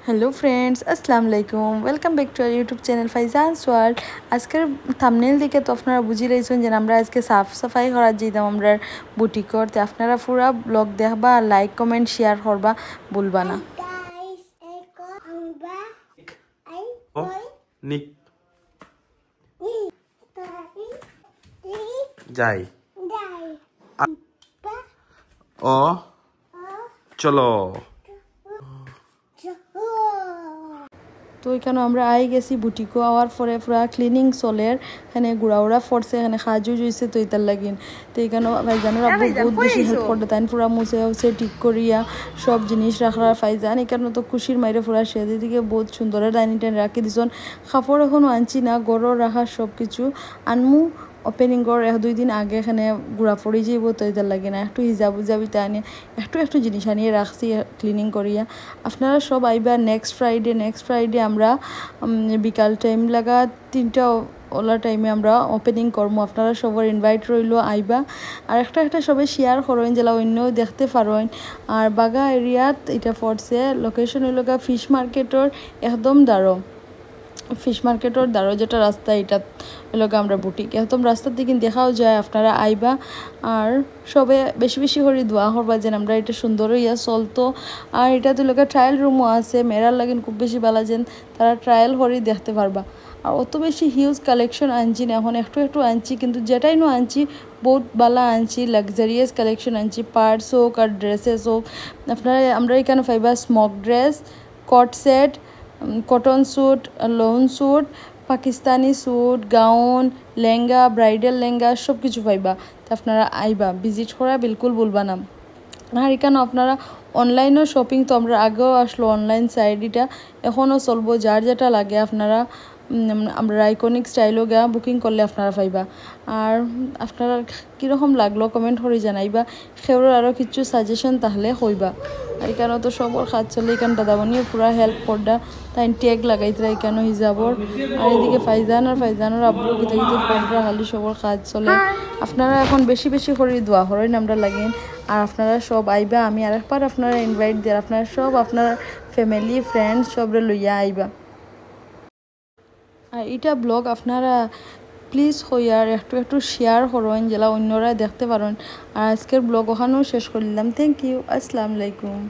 Hello friends अस्सलाम वालेकुम welcome back to our YouTube channel Faizan's world. आजकेर थामनेल दिके तो आपनारा बुझी रहीछेन जे आमरा आजके साफ सफाई करार जेताम आमरार बुटिकर। तो आपनारा पूरा ब्लग देखबा, लाइक कमेंट शेयर करबा भूलबा ना। যাই ও চলো। তো এখানে আমরা আই গেছি বুটিকো আওয়ার পরে পুরা ক্লিনিং চলের এখানে গুড়াউড়া ফরছে এখানে সাজু জুইছে তো ইতার লাগিন। তো এখানে ভাইজানের আব্বু বহুত বেশি হেল্প করতে তাই পুরা মুছে হচ্ছে ঠিক করিয়া সব জিনিস রাখার ফাইজান এখানে তো খুশির মাইরে পুরা সেদি দিকে বহুত সুন্দর ডাইনিং টেন রাখি দিছন। কাপড় এখনও আনছি না, গড় রাখার সব কিছু আনমু ওপেনিং কর 1-2 দিন আগে এখানে গুড়া পড়ে যাইব তো এটার লাগে না একটু হিজাব উজাবিতে আনিয়ে একটু জিনিস আনিয়ে রাখছি ক্লিনিং করিয়া। আপনারা সব আইবা নেক্সট ফ্রাইডে আমরা বিকাল টাইম লাগা 3টা ওলা টাইমে আমরা ওপেনিং করবো। আপনারা সবার ইনভাইট রইল আইবা আর একটা সবাই শেয়ার করেন জেলা অন্যও দেখতে পারেন। আর বাগা এরিয়াত এটা পড়ছে লোকেশন হইল ফিশ মার্কেটর একদম দাঁড়ো ফিশ মার্কেটর দাঁড়ো যেটা রাস্তা এটা এলাকা আমরা বুটিক একদম রাস্তার দিকে দেখাও যায়। আপনারা আইবা আর সবে বেশি করে দোয়া করবা যেন আমরা এটা সুন্দর হইয়া চলতো। আর এটা তো লোকের ট্রায়াল রুমও আছে, মেয়েরার লাগেন খুব বেশি ভালো যেন তারা ট্রায়াল করেই দেখতে পারবা। আর অত বেশি হিউজ কালেকশন আনছি না, এখন একটু আনছি কিন্তু যেটাই নো আনছি বহুত ভালো আনছি, লাক্সারিয়াস কালেকশন আনছি, পার্টস হোক আর ড্রেসেস হোক। আপনারা আমরা এখানে পাইবা smock dress, cord set, cotton suit, lawn suit, Pakistani suit, gown, lehenga, bridal lehenga সব কিছু পাইবা। তো আপনারা আইবা ভিজিট করা বিলকুল ভুলবা না। আর এখানে আপনারা অনলাইনও শপিং তো আমরা আগেও আসলো অনলাইন সাইট এটা এখনও চলবো, যার যেটা লাগে আপনারা আমরা আইকনিক স্টাইলও গা বুকিং করলে আপনারা পাইবা। আর আপনারা কীরকম লাগলো কমেন্ট করে জানাইবা, সেওর আরও কিছু সাজেশন তাহলে হইবা। আর এখানে তো সবর কাজ চলে, এখানে দাদাবনিও পুরা হেল্প করডা তাই ট্যাগ লাগাইতরা এখানে হিজাবর। আর এদিকে ফাইজানোর আব্বু গীতা করডা খালি সবর কাজ চলে। আপনারা এখন বেশি করে দোয়া করেন আমরা লাগেন। আর আপনারা সব আইবা, আমি আরেকবার আপনারা ইনভাইট দিয়ে আপনারা সব আপনার ফ্যামিলি ফ্রেন্ডস সবরে লইয়া আইবা। আর এটা ব্লগ আপনারা প্লিজ হইয়ার একটু শেয়ার করেন জেলা অন্যরা দেখতে পারেন। আর আজকের ব্লগ ওখানেও শেষ করলাম। থ্যাংক ইউ, আসসালামু আলাইকুম।